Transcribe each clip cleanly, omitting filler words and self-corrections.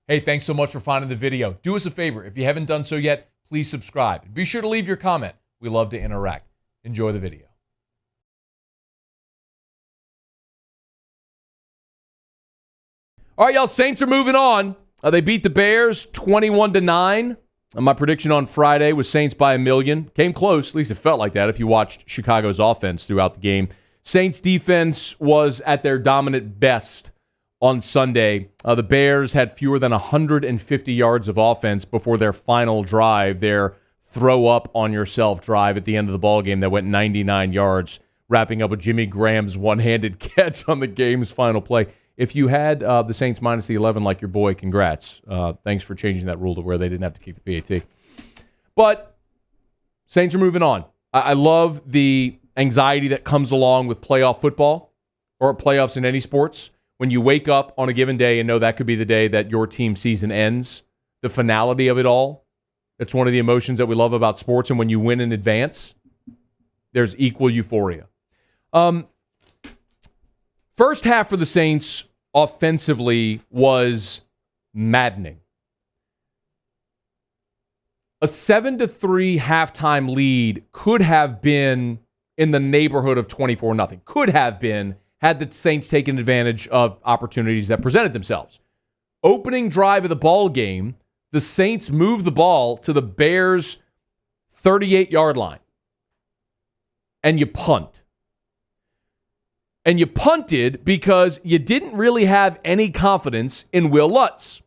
Hey, thanks so much for finding the video. Do us a favor. If you haven't done so yet, please subscribe. And be sure to leave your comment. We love to interact. Enjoy the video. All right, y'all, Saints are moving on. They beat the Bears 21-9. My prediction on Friday was Saints by 1,000,000. Came close, at least it felt like that if you watched Chicago's offense throughout the game. Saints defense was at their dominant best on Sunday. The Bears had fewer than 150 yards of offense before their final drive, their throw-up-on-yourself drive at the end of the ballgame that went 99 yards, wrapping up with Jimmy Graham's one-handed catch on the game's final play. If you had the Saints minus the 11 like your boy, congrats. Thanks for changing that rule to where they didn't have to kick the PAT. But Saints are moving on. I love the anxiety that comes along with playoff football or playoffs in any sports. When you wake up on a given day and know that could be the day that your team season ends, the finality of it all, it's one of the emotions that we love about sports. And when you win in advance, there's equal euphoria. First half for the Saints offensively was maddening. A 7-3 halftime lead could have been in the neighborhood of 24-0. Could have been had the Saints taken advantage of opportunities that presented themselves. Opening drive of the ball game, the Saints moved the ball to the Bears' 38-yard line. And you punt. And you punted because you didn't really have any confidence in Will Lutz.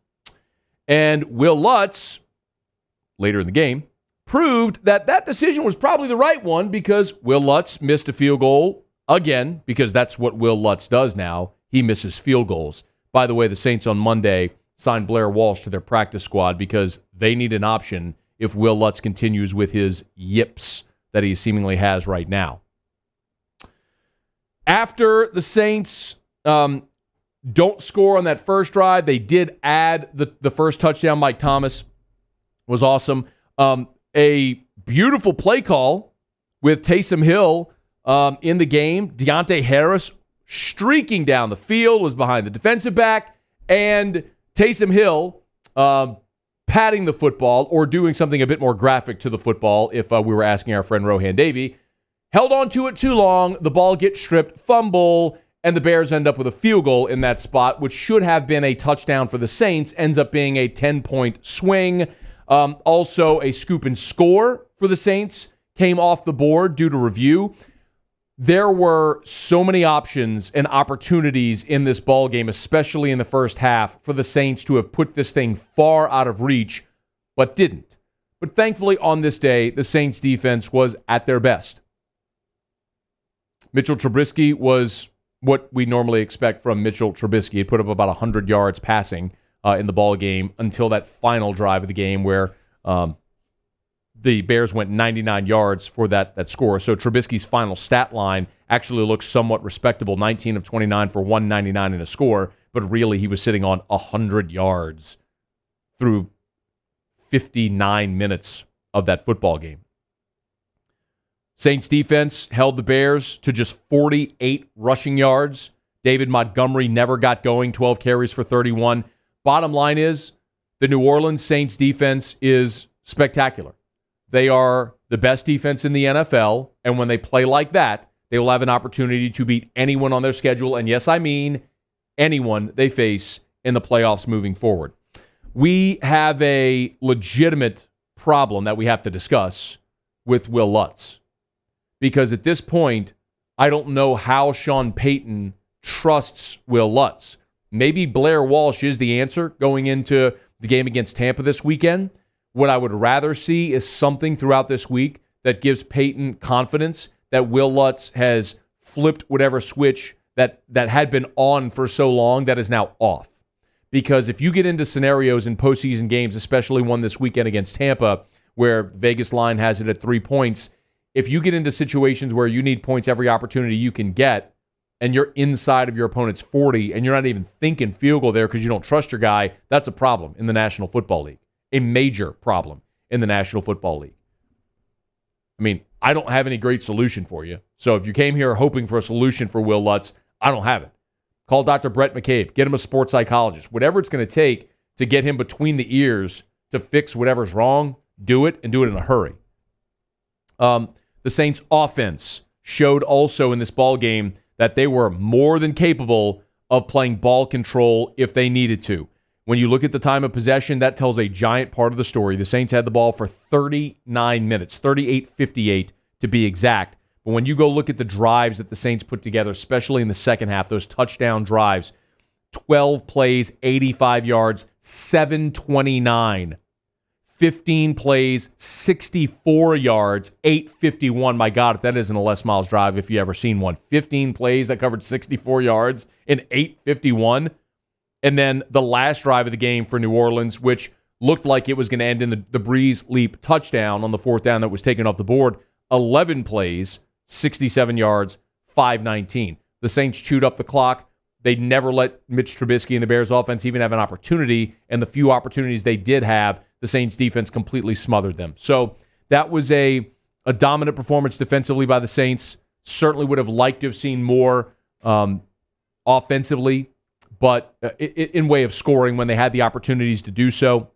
And Will Lutz, later in the game, proved that that decision was probably the right one because Will Lutz missed a field goal again, because that's what Will Lutz does now. He misses field goals. By the way, the Saints on Monday signed Blair Walsh to their practice squad because they need an option if Will Lutz continues with his yips that he seemingly has right now. After the Saints don't score on that first drive, they did add the first touchdown. Mike Thomas was awesome. A beautiful play call with Taysom Hill in the game. Deonte Harris streaking down the field, was behind the defensive back, and Taysom Hill patting the football or doing something a bit more graphic to the football if we were asking our friend Rohan Davey. Held on to it too long, the ball gets stripped, fumble, and the Bears end up with a field goal in that spot, which should have been a touchdown for the Saints, ends up being a 10-point swing. Also, a scoop and score for the Saints came off the board due to review. There were so many options and opportunities in this ball game, especially in the first half, for the Saints to have put this thing far out of reach, but didn't. But thankfully, on this day, the Saints defense was at their best. Mitchell Trubisky was what we normally expect from Mitchell Trubisky. He put up about 100 yards passing in the ball game until that final drive of the game where the Bears went 99 yards for that score. So Trubisky's final stat line actually looks somewhat respectable, 19 of 29 for 199 in a score, but really he was sitting on 100 yards through 59 minutes of that football game. Saints defense held the Bears to just 48 rushing yards. David Montgomery never got going, 12 carries for 31. Bottom line is, the New Orleans Saints defense is spectacular. They are the best defense in the NFL, and when they play like that, they will have an opportunity to beat anyone on their schedule, and yes, I mean anyone they face in the playoffs moving forward. We have a legitimate problem that we have to discuss with Will Lutz. Because at this point, I don't know how Sean Payton trusts Will Lutz. Maybe Blair Walsh is the answer going into the game against Tampa this weekend. What I would rather see is something throughout this week that gives Payton confidence that Will Lutz has flipped whatever switch that had been on for so long that is now off. Because if you get into scenarios in postseason games, especially one this weekend against Tampa, where Vegas line has it at 3 points, if you get into situations where you need points every opportunity you can get, and you're inside of your opponent's 40, and you're not even thinking field goal there because you don't trust your guy, that's a problem in the National Football League. A major problem in the National Football League. I mean, I don't have any great solution for you. So if you came here hoping for a solution for Will Lutz, I don't have it. Call Dr. Brett McCabe. Get him a sports psychologist. Whatever it's going to take to get him between the ears to fix whatever's wrong, do it, and do it in a hurry. The Saints' offense showed also in this ball game that they were more than capable of playing ball control if they needed to. When you look at the time of possession, that tells a giant part of the story. The Saints had the ball for 39 minutes, 38:58 to be exact. But when you go look at the drives that the Saints put together, especially in the second half, those touchdown drives, 12 plays, 85 yards, 729. 15 plays, 64 yards, 851. My God, if that isn't a Les Miles drive, if you ever seen one. 15 plays that covered 64 yards and 851. And then the last drive of the game for New Orleans, which looked like it was going to end in the Breeze Leap touchdown on the fourth down that was taken off the board. 11 plays, 67 yards, 519. The Saints chewed up the clock. They never let Mitch Trubisky and the Bears offense even have an opportunity, and the few opportunities they did have, the Saints defense completely smothered them. So that was a dominant performance defensively by the Saints. Certainly would have liked to have seen more offensively, but in way of scoring when they had the opportunities to do so.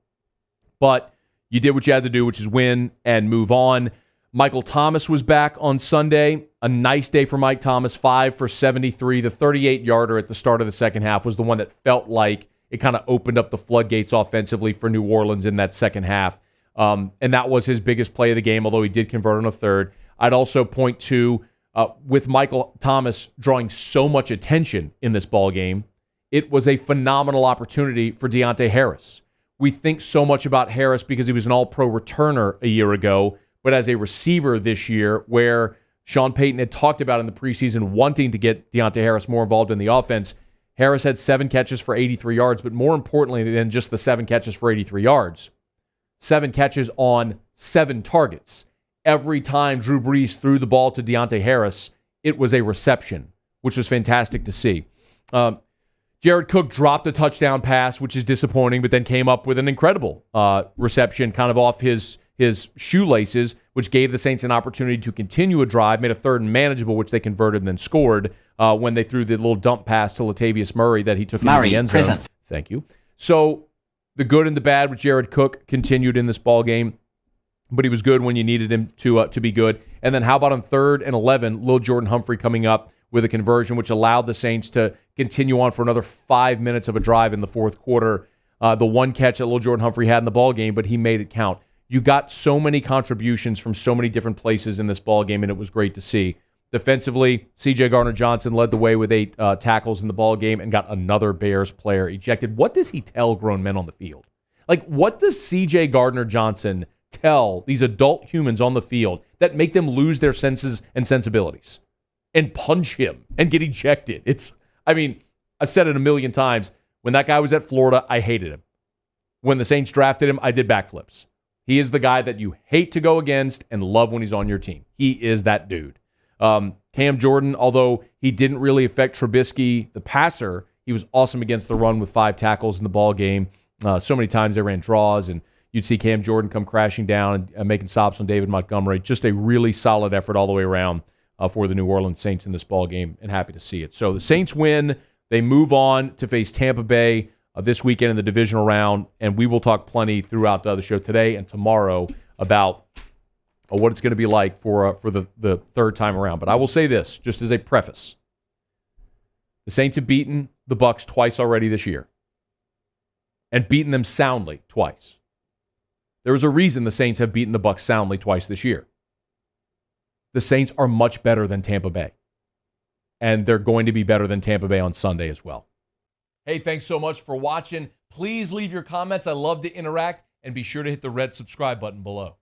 But you did what you had to do, which is win and move on. Michael Thomas was back on Sunday. A nice day for Mike Thomas, 5 for 73. The 38-yarder at the start of the second half was the one that felt like it kind of opened up the floodgates offensively for New Orleans in that second half. And that was his biggest play of the game, although he did convert on a third. I'd also point to, with Michael Thomas drawing so much attention in this ball game, it was a phenomenal opportunity for Deonte Harris. We think so much about Harris because he was an all-pro returner a year ago, but as a receiver this year, where Sean Payton had talked about in the preseason wanting to get Deonte Harris more involved in the offense, Harris had 7 catches for 83 yards, but more importantly than just the 7 catches for 83 yards, 7 catches on 7 targets. Every time Drew Brees threw the ball to Deonte Harris, it was a reception, which was fantastic to see. Jared Cook dropped a touchdown pass, which is disappointing, but then came up with an incredible reception kind of off his shoelaces, which gave the Saints an opportunity to continue a drive, made a third and manageable, which they converted and then scored when they threw the little dump pass to Latavius Murray that he took into the end zone. Present. Thank you. So the good and the bad with Jared Cook continued in this ball game, but he was good when you needed him to be good. And then how about on 3rd and 11, Lil Jordan Humphrey coming up with a conversion, which allowed the Saints to continue on for another 5 minutes of a drive in the fourth quarter. The one catch that Lil Jordan Humphrey had in the ball game, but he made it count. You got so many contributions from so many different places in this ball game, and it was great to see. Defensively, C.J. Gardner-Johnson led the way with 8 tackles in the ball game and got another Bears player ejected. What does he tell grown men on the field? Like, what does C.J. Gardner-Johnson tell these adult humans on the field that make them lose their senses and sensibilities and punch him and get ejected? I've said it a million times. When that guy was at Florida, I hated him. When the Saints drafted him, I did backflips. He is the guy that you hate to go against and love when he's on your team. He is that dude. Cam Jordan, although he didn't really affect Trubisky, the passer, he was awesome against the run with 5 tackles in the ball game. So many times they ran draws, and you'd see Cam Jordan come crashing down and making stops on David Montgomery. Just a really solid effort all the way around for the New Orleans Saints in this ball game, and happy to see it. So the Saints win. They move on to face Tampa Bay this weekend in the divisional round, and we will talk plenty throughout the show today and tomorrow about what it's going to be like for the third time around. But I will say this, just as a preface. The Saints have beaten the Bucs twice already this year and beaten them soundly twice. There's a reason the Saints have beaten the Bucs soundly twice this year. The Saints are much better than Tampa Bay, and they're going to be better than Tampa Bay on Sunday as well. Hey, thanks so much for watching. Please leave your comments. I love to interact, and be sure to hit the red subscribe button below.